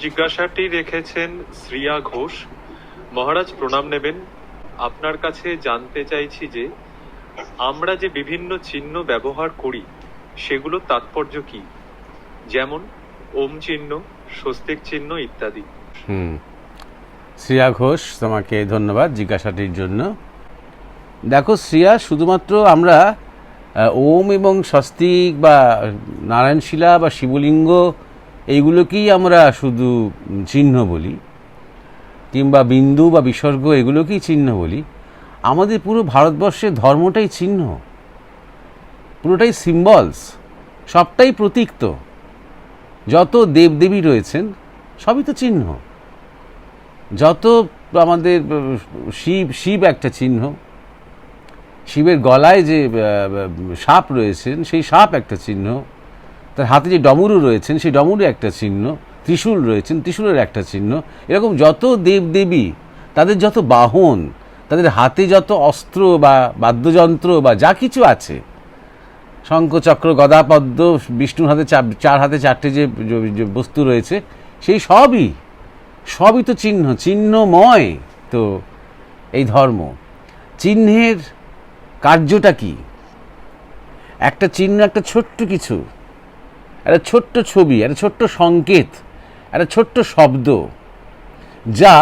জিজ্ঞাসাটি রেখেছেন শ্রিয়া ঘোষ। মহারাজ প্রণাম নেবেন। আপনার কাছে জানতে চাইছি যে আমরা যে বিভিন্ন চিহ্ন ব্যবহার করি সেগুলোর তাৎপর্য কি, যেমন ওম চিহ্ন, স্বস্তিক চিহ্ন ইত্যাদি। শ্রিয়া ঘোষ, তোমাকে ধন্যবাদ জিজ্ঞাসাটির জন্য। দেখো শ্রিয়া, শুধুমাত্র আমরা ওম এবং স্বস্তিক বা নারায়ণশিলা বা শিবলিঙ্গ এইগুলোকেই আমরা শুধু চিহ্ন বলি, কিংবা বিন্দু বা বিসর্গ এগুলোকেই চিহ্ন বলি। আমাদের পুরো ভারতবর্ষের ধর্মটাই চিহ্ন, পুরোটাই সিম্বলস, সবটাই প্রতীক। তো যত দেবদেবী রয়েছেন সবই তো চিহ্ন। যত আমাদের শিব একটা চিহ্ন, শিবের গলায় যে সাপ রয়েছেন সেই সাপ একটা চিহ্ন, তার হাতে যে ডমরু রয়েছেন সেই ডমরু একটা চিহ্ন, ত্রিশূল রয়েছেন ত্রিশূলের একটা চিহ্ন। এরকম যত দেবদেবী, তাদের যত বাহন, তাদের হাতে যত অস্ত্র বা বাদ্যযন্ত্র বা যা কিছু আছে, শঙ্খ চক্র গদা পদ্ম, বিষ্ণুর হাতে চার হাতে চারটে যে বস্তু রয়েছে, সেই সবই তো চিহ্ন, চিহ্নময় তো এই ধর্ম। চিহ্নের কার্যটা কি? একটা চিহ্ন একটা ছোট্ট কিছু, একটা ছোট্ট ছবি, একটা ছোট্ট সংকেত, একটা ছোট্ট শব্দ, যা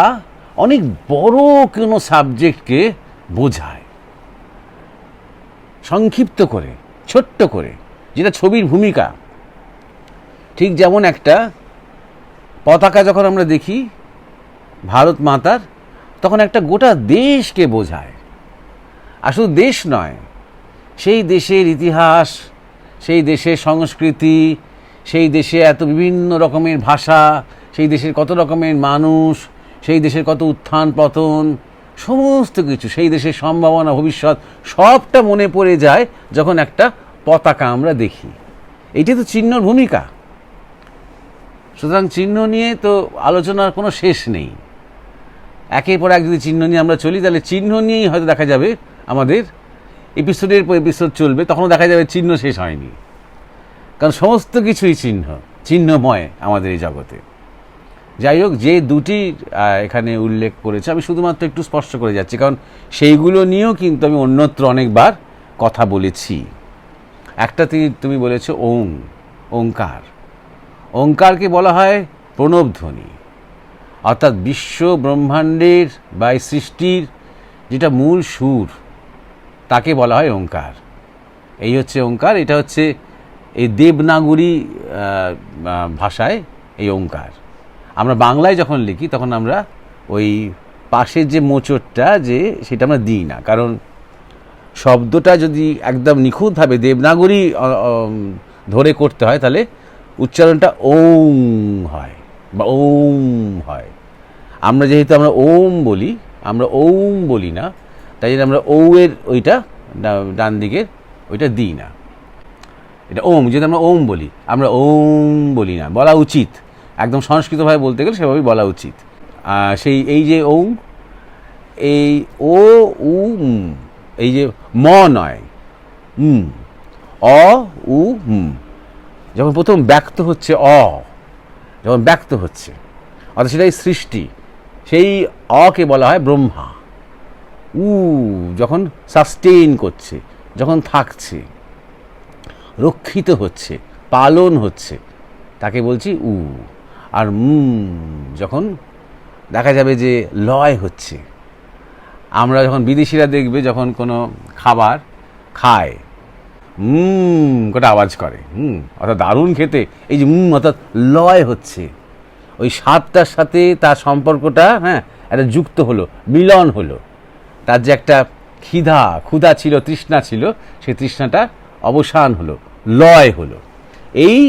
অনেক বড় কোনো সাবজেক্টকে বোঝায় সংক্ষিপ্ত করে, ছোট্ট করে, যেটা ছবির ভূমিকা। ঠিক যেমন একটা পতাকা যখন আমরা দেখি ভারত মাতার, তখন একটা গোটা দেশকে বোঝায়। আর শুধু দেশ নয়, সেই দেশের ইতিহাস, সেই দেশের সংস্কৃতি, সেই দেশে এত বিভিন্ন রকমের ভাষা, সেই দেশের কত রকমের মানুষ, সেই দেশের কত উত্থান পতন, সমস্ত কিছু, সেই দেশের সম্ভাবনা ভবিষ্যৎ, সবটা মনে পড়ে যায় যখন একটা পতাকা আমরা দেখি। এইটাই তো চিহ্নর ভূমিকা। সুতরাং চিহ্ন নিয়ে তো আলোচনার কোনো শেষ নেই। একের পর এক যদি চিহ্ন নিয়ে আমরা চলি, তাহলে চিহ্ন নিয়েই হয়তো দেখা যাবে আমাদের এপিসোডের পর এপিসোড চলবে, তখনও দেখা যাবে চিহ্ন শেষ হয়নি। কারণ সমস্ত কিছুই চিহ্নময় আমাদের এই জগতে। যাই হোক, যে দুটি এখানে উল্লেখ করেছে আমি শুধুমাত্র একটু স্পষ্ট করে যাচ্ছি, কারণ সেইগুলো নিয়েও কিন্তু আমি অন্যত্র অনেকবার কথা বলেছি। একটা তুমি বলেছো ওঙ্কার। ওঙ্কারকে বলা হয় প্রণবধ্বনি, অর্থাৎ বিশ্ব ব্রহ্মাণ্ডের বা সৃষ্টির যেটা মূল সুর, তাকে বলা হয় ওঙ্কার। এই হচ্ছে ওঙ্কার। এটা হচ্ছে এই দেবনাগরী ভাষায় এই ওঙ্কার। আমরা বাংলায় যখন লিখি তখন আমরা ওই পাশের যে মোচড়টা সেটা আমরা দিই না, কারণ শব্দটা যদি একদম নিখুঁতভাবে দেবনাগরী ধরে করতে হয়, তাহলে উচ্চারণটা ওম হয় বা ওম হয়। আমরা যেহেতু ওম বলি, আমরা ওম বলি না, তাই জন্য আমরা এর ওইটা ডান দিকের ওইটা দিই না। এটা ওম, যদি আমরা ওম বলি, আমরা ওম বলি না, বলা উচিত। একদম সংস্কৃতভাবে বলতে গেলে সেভাবেই বলা উচিত। এই যে ওম, এই ও উ এই যে ম নয়, উ যখন প্রথম ব্যক্ত হচ্ছে, যখন ব্যক্ত হচ্ছে, অর্থাৎ সেটাই সৃষ্টি, সেই কে বলা হয় ব্রহ্মা। যখন সাস্টেইন করছে, যখন থাকছে, রক্ষিত হচ্ছে, পালন হচ্ছে, তাকে বলছি আর যখন দেখা যাবে যে লয় হচ্ছে। আমরা যখন বিদেশিরা দেখবে যখন কোনো খাবার খায়, কটা আওয়াজ করে, অর্থাৎ দারুণ খেতে, এই যে অর্থাৎ লয় হচ্ছে, ওই স্বাদটার সাথে তার সম্পর্কটা একটা যুক্ত হলো, মিলন হলো। তার যে একটা ক্ষুধা ছিল, তৃষ্ণা ছিল, সেই তৃষ্ণাটা অবসান হলো, লয় হলো। এই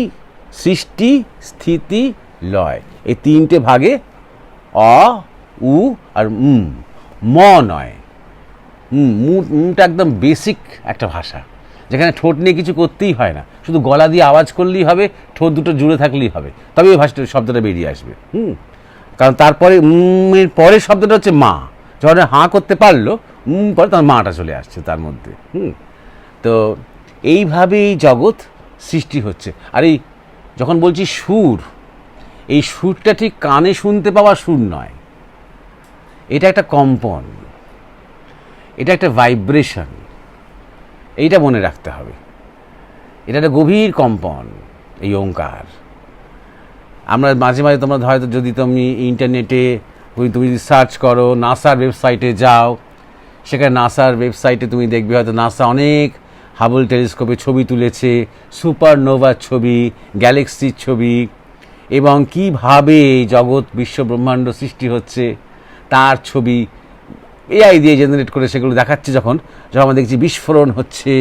সৃষ্টি, স্থিতি, লয়, এই তিনটে ভাগে আর ম নয়। মুটা একদম বেসিক একটা ভাষা, যেখানে ঠোঁট নিয়ে কিছু করতেই হয় না, শুধু গলা দিয়ে আওয়াজ করলেই হবে, ঠোঁট দুটো জুড়ে থাকলেই হবে, তবে ওই ভাষাটা শব্দটা বেরিয়ে আসবে। কারণ তারপরে এর পরের শব্দটা হচ্ছে মা। যখন হাঁ করতে পারলো, পরে তার মাটা চলে আসছে তার মধ্যে। তো এইভাবেই জগৎ সৃষ্টি হচ্ছে। আর এই যখন বলছি সুর, এই সুরটা ঠিক কানে শুনতে পাওয়া সুর নয়, এটা একটা কম্পন, এটা একটা ভাইব্রেশন, এইটা মনে রাখতে হবে। এটা একটা গভীর কম্পন, এই ওঙ্কার। আমরা মাঝে মাঝে তোমরা হয়তো যদি তুমি ইন্টারনেটে তুমি সার্চ করো, নাসার ওয়েবসাইটে যাও, সেখানে নাসার ওয়েবসাইটে তুমি দেখবে হয়তো নাসা অনেক হাবল টেলিস্কোপে ছবি তুলেছে, সুপারনোভার ছবি, গ্যালাক্সির ছবি, এবং কীভাবে জগৎ বিশ্ব ব্রহ্মাণ্ড সৃষ্টি হচ্ছে তার ছবি এআই দিয়ে জেনারেট করে সেগুলো দেখাচ্ছে। যখন আমরা দেখছি বিস্ফোরণ হচ্ছে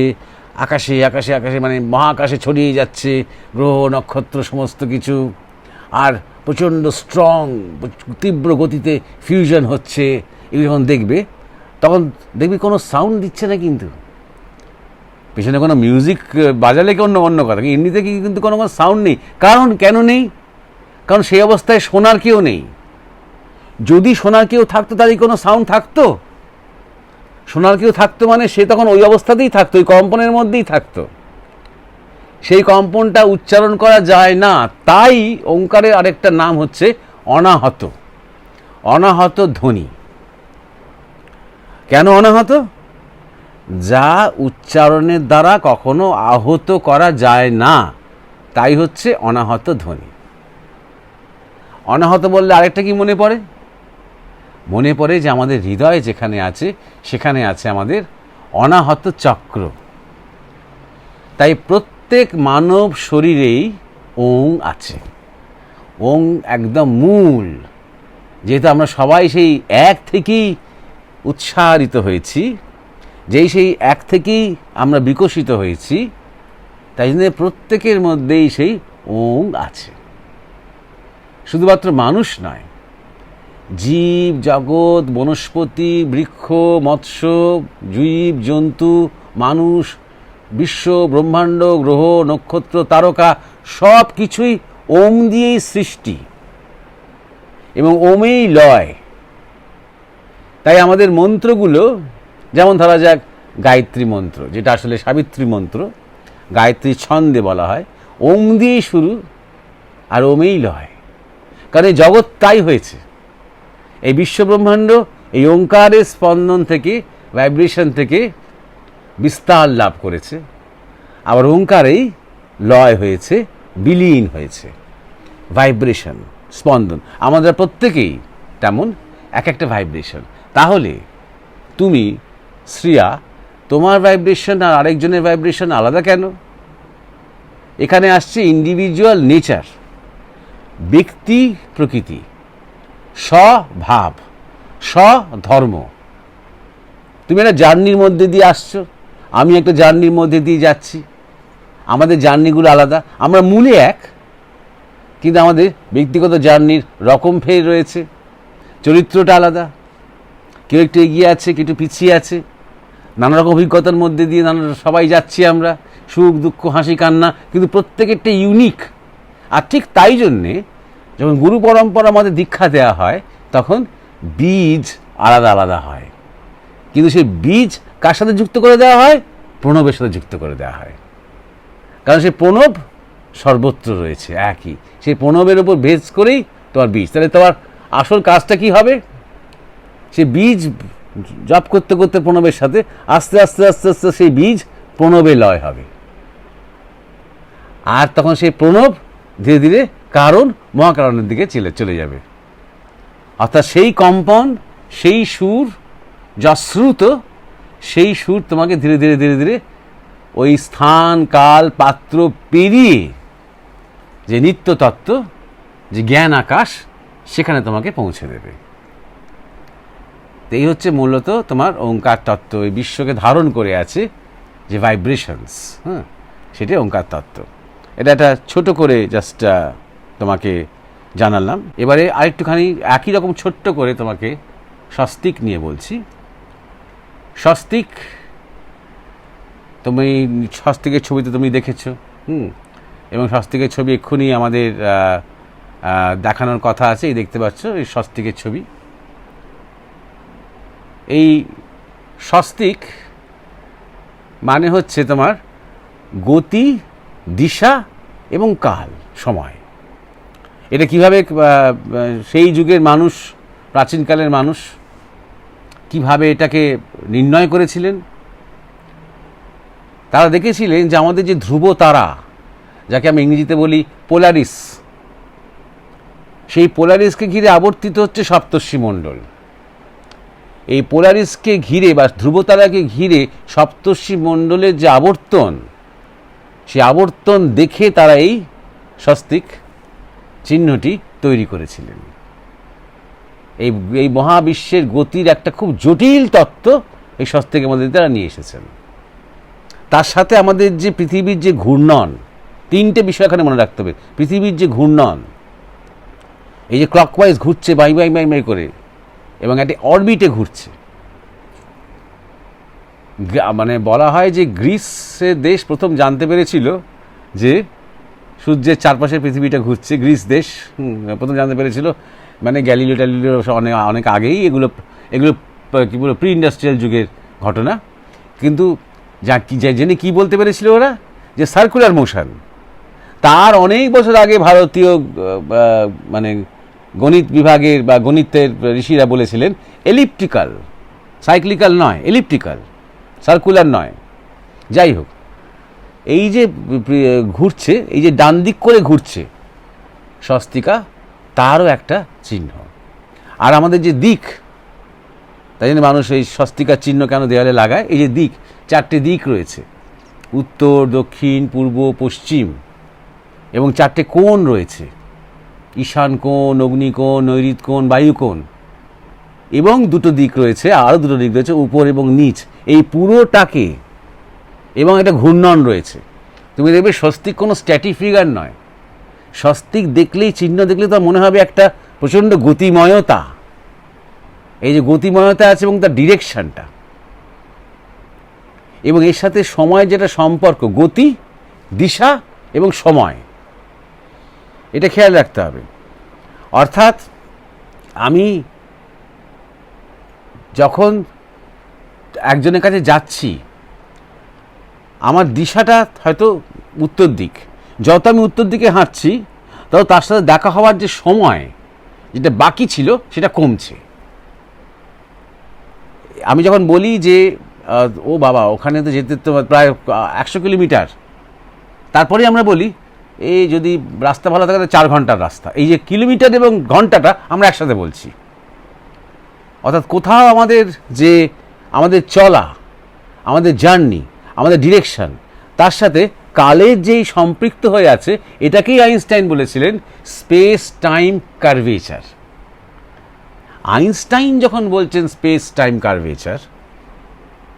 আকাশে আকাশে আকাশে, মানে মহাকাশে ছড়িয়ে যাচ্ছে গ্রহ নক্ষত্র সমস্ত কিছু, আর প্রচণ্ড স্ট্রং তীব্র গতিতে ফিউশন হচ্ছে, এগুলো যখন দেখবে তখন দেখবি কোনো সাউন্ড দিচ্ছে না, কিন্তু পেছনে কোনো মিউজিক বাজালে কি অন্য কথা, এমনিতে কিন্তু কোনো সাউন্ড নেই। কারণ কেন নেই? কারণ সেই অবস্থায় শোনার কেউ নেই। যদি শোনার কেউ থাকতো তারই কোনো সাউন্ড থাকতো? শোনার কেউ থাকতো মানে সে তখন ওই অবস্থাতেই থাকতো, ওই কম্পনের মধ্যেই থাকতো। সেই কম্পনটা উচ্চারণ করা যায় না, তাই ওঙ্কারের আরেকটা নাম হচ্ছে অনাহত, অনাহত ধ্বনি। কেন অনাহত? যা উচ্চারণের দ্বারা কখনো আহত করা যায় না, তাই হচ্ছে অনাহত ধ্বনি। অনাহত বললে আরেকটা কি মনে পড়ে? মনে পড়ে যে আমাদের হৃদয় যেখানে আছে সেখানে আছে আমাদের অনাহত চক্র। তাই প্রত্যেক মানব শরীরেই ওং আছে। ওং একদম মূল। যেহেতু আমরা সবাই সেই এক থেকেই উৎসারিত হয়েছি, সেই এক থেকেই আমরা বিকশিত হয়েছি, তাই জন্য প্রত্যেকের মধ্যেই সেই ওং আছে। শুধুমাত্র মানুষ নয়, জীব জগৎ, বনস্পতি, বৃক্ষ, মৎস্য, জীব জন্তু, মানুষ, বিশ্ব ব্রহ্মাণ্ড, গ্রহ নক্ষত্র, তারকা, সব কিছুই ওম দিয়েই সৃষ্টি এবং ওমেই লয়। তাই আমাদের মন্ত্রগুলো, যেমন ধরা যাক গায়ত্রী মন্ত্র, যেটা আসলে সাবিত্রী মন্ত্র, গায়ত্রী ছন্দে বলা হয়, ওম দিয়েই শুরু আর ওমেই লয়। কারণ এই জগৎ তাই হয়েছে, এই বিশ্বব্রহ্মাণ্ড এই ওঙ্কারের স্পন্দন থেকে, ভাইব্রেশন থেকে বিস্তার লাভ করেছে। আবার ওঙ্কারেই লয় হয়েছে, বিলীন হয়েছে। ভাইব্রেশন, স্পন্দন, আমাদের প্রত্যেকেই তেমন এক একটা ভাইব্রেশন। তাহলে তুমি শ্রিয়া, তোমার ভাইব্রেশন আর আরেকজনের ভাইব্রেশন আলাদা কেন? এখানে আসছে ইন্ডিভিজুয়াল নেচার, ব্যক্তি প্রকৃতি, স্বভাব, স্বধর্ম। তুমি একটা জার্নির মধ্যে দিয়ে আসছো, আমি একটা জার্নির মধ্যে দিয়ে যাচ্ছি, আমাদের জার্নিগুলো আলাদা। আমরা মূলে এক, কিন্তু আমাদের ব্যক্তিগত জার্নির রকম ফের রয়েছে, চরিত্রটা আলাদা। কেউ একটু এগিয়ে আছে, কেউ একটু পিছিয়ে আছে, নানা রকম অভিজ্ঞতার মধ্যে দিয়ে সবাই যাচ্ছি আমরা, সুখ দুঃখ হাসি কান্না, কিন্তু প্রত্যেকেরটা ইউনিক। আর ঠিক তাই জন্যে যখন গুরু পরম্পরা আমাদের দীক্ষা দেওয়া হয়, তখন বীজ আলাদা আলাদা হয়, কিন্তু সেই বীজ কার সাথে যুক্ত করে দেওয়া হয়? প্রণবের সাথে যুক্ত করে দেওয়া হয়। কারণ সেই প্রণব সর্বত্র রয়েছে একই, সেই প্রণবের উপর বেস করেই তোমার বীজ। তাহলে তোমার আসল কাজটা কি হবে? সে বীজ জপ করতে করতে প্রণবের সাথে আস্তে আস্তে আস্তে আস্তে সেই বীজ প্রণবে লয় হবে, আর তখন সেই প্রণব ধীরে ধীরে কারণ মহাকারণের দিকে চলে যাবে। অর্থাৎ সেই কম্পন, সেই সুর যশ্রুত, সেই সুর তোমাকে ধীরে ধীরে ধীরে ধীরে ওই স্থান কাল পাত্র পেরিয়ে যে নিত্য তত্ত্ব, যে জ্ঞান আকাশ, সেখানে তোমাকে পৌঁছে দেবে। এই হচ্ছে মূলত তোমার ওঙ্কার তত্ত্ব। এই বিশ্বকে ধারণ করে আছে যে ভাইব্রেশনস, সেটাই ওঙ্কার তত্ত্ব। এটা একটা ছোট করে জাস্ট তোমাকে জানালাম। এবারে আরেকটুখানি একই রকম ছোট্ট করে তোমাকে স্বস্তিক নিয়ে বলছি। স্বস্তিক, তুমি স্বস্তিকের ছবি তো তুমি দেখেছো, এবং স্বস্তিকের ছবি এক্ষুনি আমাদের দেখানোর কথা আছে। এই দেখতে পাচ্ছ এই স্বস্তিকের ছবি। এই স্বস্তিক মানে হচ্ছে তোমার গতি, দিশা এবং কাল, সময়। এটা কিভাবে সেই যুগের মানুষ, প্রাচীনকালের মানুষ কিভাবে এটাকে নির্ণয় করেছিলেন? তারা দেখেছিলেন যে আমাদের যে ধ্রুব তারা, যাকে আমি ইংরেজিতে বলি পোলারিস, সেই পোলারিসকে ঘিরে আবর্তিত হচ্ছে সপ্তর্ষি মণ্ডল। এই পোলারিসকে ঘিরে বা ধ্রুবতারাকে ঘিরে সপ্তর্ষি মণ্ডলের যে আবর্তন, সেই আবর্তন দেখে তারা এই স্বস্তিক চিহ্নটি তৈরি করেছিলেন। এই মহাবিশ্বের গতির একটা খুব জটিল তত্ত্ব এই স্বস্তিকের মধ্যে তারা নিয়ে এসেছেন। তার সাথে আমাদের যে পৃথিবীর যে ঘূর্ণন, তিনটে বিষয় এখানে মনে রাখতে হবে। পৃথিবীর যে ঘূর্ণন, এই যে ক্লকওয়াইজ ঘুরছে বাই বাই বাই বাই করে, এবং একটি অরবিটে ঘুরছে। মানে বলা হয় যে গ্রিসের দেশ প্রথম জানতে পেরেছিল যে সূর্যের চারপাশে পৃথিবীটা ঘুরছে। গ্রিস দেশ প্রথম জানতে পেরেছিল, মানে গ্যালিলিও ট্যালিলিও অনেক অনেক আগেই। এগুলো কী বলবো, প্রি ইন্ডাস্ট্রিয়াল যুগের ঘটনা। কিন্তু জেনে কী বলতে পেরেছিল ওরা? যে সার্কুলার মোশন। তার অনেক বছর আগে ভারতীয় মানে গণিত বিভাগের বা গণিতের ঋষিরা বলেছিলেন এলিপ্টিক্যাল, সাইক্লিক্যাল নয়, এলিপ্টিক্যাল, সার্কুলার নয়। যাই হোক, এই যে ঘুরছে, এই যে ডান দিক করে ঘুরছে স্বস্তিকা, তারও একটা চিহ্ন। আর আমাদের যে দিক, তাই জন্য মানুষ এই স্বস্তিকার চিহ্ন কেন দেওয়ালে লাগায়? এই যে দিক, চারটে দিক রয়েছে, উত্তর, দক্ষিণ, পূর্ব, পশ্চিম, এবং চারটে কোণ রয়েছে, ঈশান কোণ, অগ্নিকোণ, নৈঋত কোণ, বায়ুকোণ, এবং দুটো দিক রয়েছে, আরও দুটো দিক রয়েছে, উপর এবং নিচ। এই পুরোটাকে, এবং একটা ঘূর্ণন রয়েছে। তুমি দেখবে স্বস্তিক কোনো স্ট্যাটিক ফিগার নয়। স্বস্তিক দেখলেই, চিহ্ন দেখলেই তো মনে হবে একটা প্রচণ্ড গতিময়তা। এই যে গতিময়তা আছে এবং তার ডিরেকশনটা, এবং এর সাথে সময় যেটা সম্পর্ক, গতি, দিশা এবং সময়, এটা খেয়াল রাখতে হবে। অর্থাৎ আমি যখন একজনের কাছে যাচ্ছি, আমার দিশাটা হয়তো উত্তর দিক, যত আমি উত্তর দিকে হাঁটছি তত তার সাথে দেখা হওয়ার যে সময় যেটা বাকি ছিল সেটা কমছে। আমি যখন বলি যে ও বাবা, ওখানে তো যেতে তো প্রায় 100 কিলোমিটার, তারপরে আমরা বলি এই যদি রাস্তা ভালো থাকে 4 ঘন্টার রাস্তা। এই যে কিলোমিটার এবং ঘন্টাটা আমরা একসাথে বলছি। অর্থাৎ কোথাও আমাদের চলা, আমাদের জার্নি, আমাদের ডিরেকশন, তার সাথে কালের যেই সম্পৃক্ত হয়ে আছে, এটাকেই আইনস্টাইন বলেছিলেন স্পেস টাইম কার্ভেচার। আইনস্টাইন যখন বলছেন স্পেস টাইম কার্ভেচার,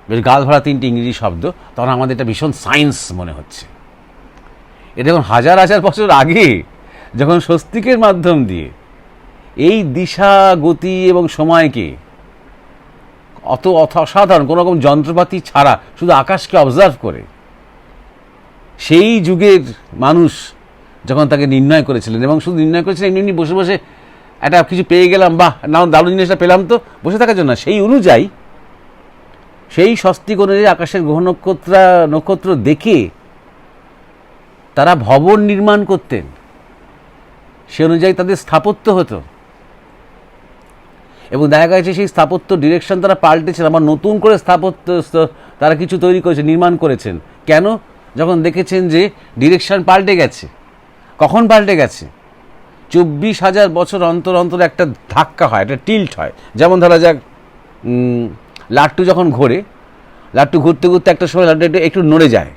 বেশ গাল ভরা 3টে ইংরেজি শব্দ, তখন আমাদের এটা ভীষণ সায়েন্স মনে হচ্ছে। এটা যখন হাজার হাজার বছর আগে, যখন স্বস্তিকের মাধ্যম দিয়ে এই দিশা, গতি এবং সময়কে অত অসাধারণ কোনো রকম যন্ত্রপাতি ছাড়া শুধু আকাশকে অবজার্ভ করে সেই যুগের মানুষ যখন তাকে নির্ণয় করেছিলেন, এবং শুধু নির্ণয় করেছিলেন এমনি বসে বসে একটা কিছু পেয়ে গেলাম, বাহ না দারুণ জিনিসটা পেলাম, তো বসে থাকার জন্য, সেই অনুযায়ী, সেই স্বস্তিক অনুযায়ী আকাশের গ্রহ নক্ষত্র দেখে তারা ভবন নির্মাণ করতেন। সে অনুযায়ী তাদের স্থাপত্য হতো, এবং দেখা গেছে সেই স্থাপত্য ডিরেকশন তারা পাল্টেছেন, আবার নতুন করে স্থাপত্য তারা কিছু তৈরি করেছে, নির্মাণ করেছেন। কেন? যখন দেখেছেন যে ডিরেকশন পাল্টে গেছে। কখন পাল্টে গেছে? 24,000 বছর অন্তর অন্তর একটা ধাক্কা হয়, একটা টিল্ট হয়। যেমন ধরা যাক, লাট্টু যখন ঘোরে, লাট্টু ঘুরতে ঘুরতে একটা সময় লাট্টু একটু নড়ে যায়,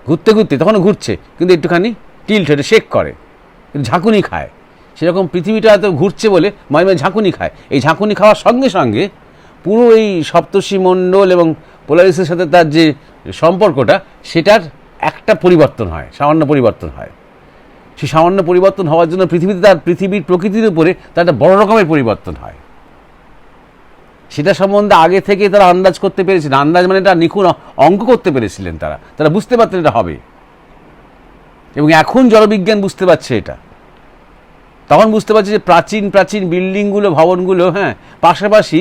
ঘুরতে ঘুরতে তখনও ঘুরছে কিন্তু একটুখানি টিল্ট হয়ে শেক করে, ঝাঁকুনি খায়। সেরকম পৃথিবীটা এত ঘুরছে বলে মাঝে মাঝে ঝাঁকুনি খায়। এই ঝাঁকুনি খাওয়ার সঙ্গে সঙ্গে পুরো এই সপ্তর্ষি মণ্ডল এবং পোলারিসের সাথে তার যে সম্পর্কটা, সেটার একটা পরিবর্তন হয়, সামান্য পরিবর্তন হয়। সেই সামান্য পরিবর্তন হওয়ার জন্য পৃথিবীর প্রকৃতির উপরে তার একটা বড় রকমের পরিবর্তন হয়। সেটা সম্বন্ধে আগে থেকে তারা আন্দাজ করতে পেরেছিলেন। আন্দাজ মানে এটা নিখুঁত অঙ্ক করতে পেরেছিলেন। তারা বুঝতে পারতেন এটা হবে, এবং এখন জলবিজ্ঞান বুঝতে পারছে এটা। তখন বুঝতে পারছে যে প্রাচীন প্রাচীন বিল্ডিংগুলো, ভবনগুলো, হ্যাঁ, পাশাপাশি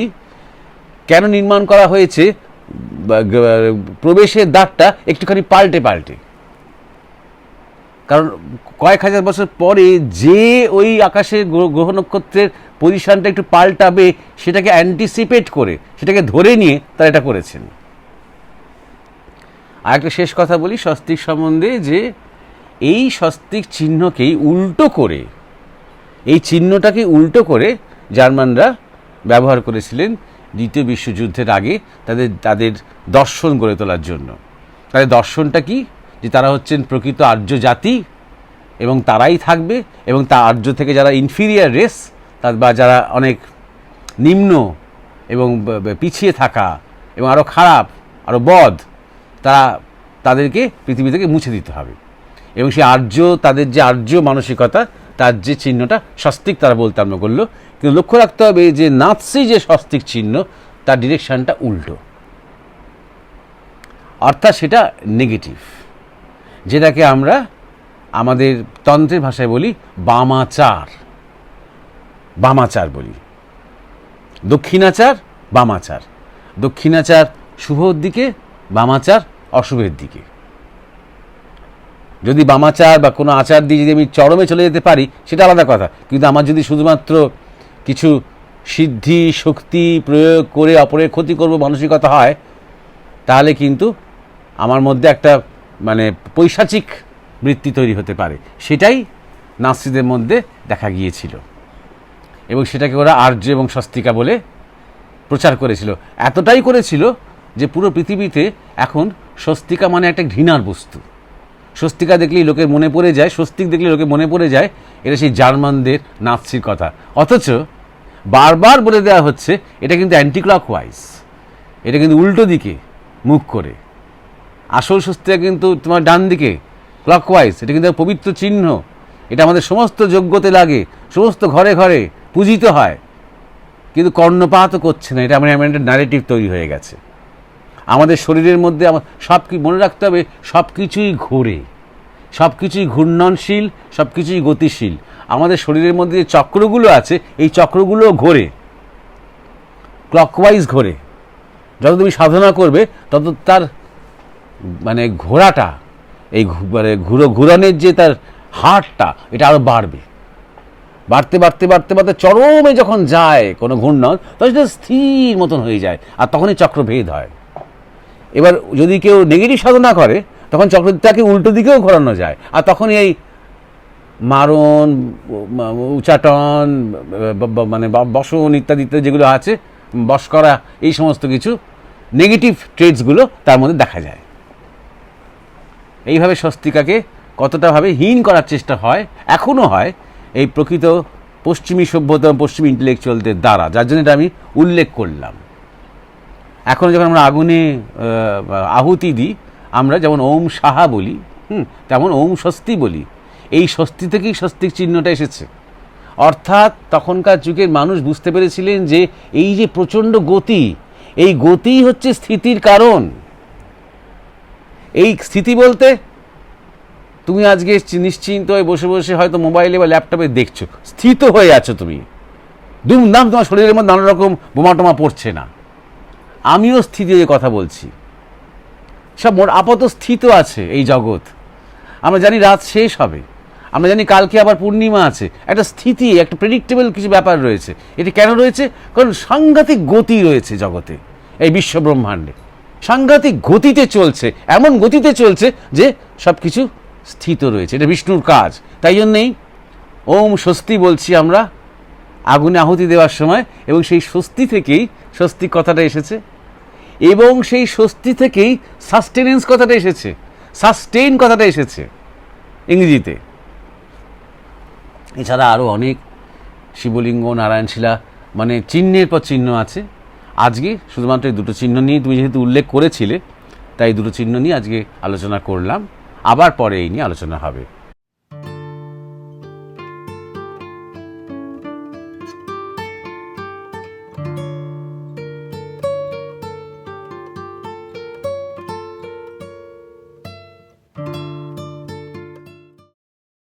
কেন নির্মাণ করা হয়েছে, প্রবেশের দ্বারটা একটুখানি পাল্টে পাল্টে। কারণ কয়েক হাজার বছর পরে যে ওই আকাশের গ্রহ নক্ষত্রের পজিশনটা একটু পাল্টাবে সেটাকে অ্যান্টিসিপেট করে, সেটাকে ধরে নিয়ে তারা এটা করেছেন। আর একটা শেষ কথা বলি স্বস্তিক সম্বন্ধে, যে এই স্বস্তিক চিহ্নকেই উল্টো করে, এই চিহ্নটাকে উল্টো করে জার্মানরা ব্যবহার করেছিলেন দ্বিতীয় বিশ্বযুদ্ধের আগে তাদের দর্শন গড়ে তোলার জন্য। তাদের দর্শনটা কি? যে তারা হচ্ছেন প্রকৃত আর্য জাতি এবং তারাই থাকবে, এবং তা আর্য থেকে যারা ইনফিরিয়ার রেস বা যারা অনেক নিম্ন এবং পিছিয়ে থাকা এবং আরও খারাপ, আরও বদ, তাদেরকে পৃথিবী থেকে মুছে দিতে হবে। এবং সেই তাদের যে আর্য মানসিকতা, তার যে চিহ্নটা স্বস্তিক তারা বলতে আরম্ভ করলো। কিন্তু লক্ষ্য রাখতে হবে যে নাৎসি যে স্বস্তিক চিহ্ন, তার ডিরেকশনটা উল্টো, অর্থাৎ সেটা নেগেটিভ, যেটাকে আমরা আমাদের তন্ত্রের ভাষায় বলি বামাচার বলি। দক্ষিণাচার, বামাচার। দক্ষিণাচার শুভর দিকে, বামাচার অশুভের দিকে। যদি বামাচার বা কোনো আচার দিয়ে যদি আমি চরমে চলে যেতে পারি সেটা আলাদা কথা, কিন্তু আমার যদি শুধুমাত্র কিছু সিদ্ধি শক্তি প্রয়োগ করে অপরের ক্ষতি করব মানসিকতা হয়, তাহলে কিন্তু আমার মধ্যে একটা পৈশাচিক বৃত্তি তৈরি হতে পারে। সেটাই নাৎসিদের মধ্যে দেখা গিয়েছিল, এবং সেটাকে ওরা আর্য এবং স্বস্তিকা বলে প্রচার করেছিল। এতটাই করেছিল যে পুরো পৃথিবীতে এখন স্বস্তিকা মানে একটা ঘৃণার বস্তু। স্বস্তিকা দেখলেই লোকের মনে পড়ে যায়, স্বস্তিক দেখলে লোকে মনে পড়ে যায় এটা সেই জার্মানদের নাৎসির কথা। অথচ বারবার বলে দেওয়া হচ্ছে এটা কিন্তু অ্যান্টি ক্লকওয়াইজ, এটা কিন্তু উল্টো দিকে মুখ করে। আসল স্বস্তিকা কিন্তু তোমার ডান দিকে ক্লকওয়াইজ। এটা কিন্তু পবিত্র চিহ্ন, এটা আমাদের সমস্ত যজ্ঞতে লাগে, সমস্ত ঘরে ঘরে পূজিত হয়, কিন্তু কর্ণপাতও করছে না। এটা একটা ন্যারেটিভ তৈরি হয়ে গেছে আমাদের শরীরের মধ্যে। মনে রাখতে হবে সব কিছুই ঘোরে, সব কিছুই ঘূর্ণনশীল, সব কিছুই গতিশীল। আমাদের শরীরের মধ্যে যে চক্রগুলো আছে, এই চক্রগুলো ঘোরে, ক্লকওয়াইজ ঘোরে। যত তুমি সাধনা করবে তত তার ঘোরাটা, এই ঘুরানের যে তার হারটা, এটা আরও বাড়বে। বাড়তে বাড়তে বাড়তে বাড়তে চরমে যখন যায় কোনো ঘূর্ণন, তখন সেটা স্থির মতন হয়ে যায়, আর তখনই চক্রভেদ হয়। এবার যদি কেউ নেগেটিভ সাধনা করে, তখন চক্রটাকে উল্টো দিকেও ঘোরানো যায়, আর তখন এই মারণ, উচাটন, বসন ইত্যাদি ইত্যাদি যেগুলো আছে, বশ করা, এই সমস্ত কিছু নেগেটিভ ট্রেডসগুলো তার মধ্যে দেখা যায়। এইভাবে স্বস্তিকাকে কতটাভাবে হীন করার চেষ্টা হয়, এখনও হয়, এই প্রকৃত পশ্চিমী সভ্যতা, পশ্চিমী ইন্টেলেকচুয়ালদের দ্বারা, যার জন্য এটা আমি উল্লেখ করলাম। এখন যখন আমরা আগুনে আহুতি দিই, আমরা যেমন ওম সাহা বলি, তেমন ওম স্বস্তি বলি। এই স্বস্তি থেকেই স্বস্তিক চিহ্নটা এসেছে। অর্থাৎ তখনকার যুগের মানুষ বুঝতে পেরেছিলেন যে এই যে প্রচণ্ড গতি, এই গতিই হচ্ছে স্থিতির কারণ। এই স্থিতি বলতে তুমি আজকে নিশ্চিন্ত হয়ে বসে বসে হয়তো মোবাইলে বা ল্যাপটপে দেখছো, স্থিত হয়ে আছো তুমি, দুমদাম তোমার শরীরের মধ্যে নানা রকম বোমা টোমা পড়ছে না। আমিও স্থিতি হয়ে কথা বলছি, সব আপাতত স্থিত আছে এই জগৎ। আমরা জানি রাত শেষ হবে, আমরা জানি কালকে আবার পূর্ণিমা আছে, একটা স্থিতি, একটা প্রেডিক্টেবল কিছু ব্যাপার রয়েছে। এটি কেন রয়েছে? কারণ সাংঘাতিক গতি রয়েছে জগতে, এই বিশ্ব ব্রহ্মাণ্ডে সাংঘাতিক গতিতে চলছে, এমন গতিতে চলছে যে সব কিছু স্থিত রয়েছে। এটা বিষ্ণুর কাজ। তাই জন্যেই ওম স্বস্তি বলছি আমরা আগুনে আহুতি দেওয়ার সময়, এবং সেই স্বস্তি থেকেই স্বস্তিক কথাটা এসেছে, এবং সেই স্বস্তি থেকেই সাস্টেনেন্স কথাটা এসেছে, সাস্টেইন কথাটা এসেছে ইংরেজিতে। এছাড়া আরও অনেক শিবলিঙ্গ, নারায়ণশিলা, চিহ্নের পর চিহ্ন আছে। আজকে শুধুমাত্র এই দুটো চিহ্ন নিয়ে তুমি যেহেতু উল্লেখ করেছিলে, তাই দুটো চিহ্ন নিয়ে আজকে আলোচনা করলাম। আবার পরে এই নিয়ে আলোচনা হবে।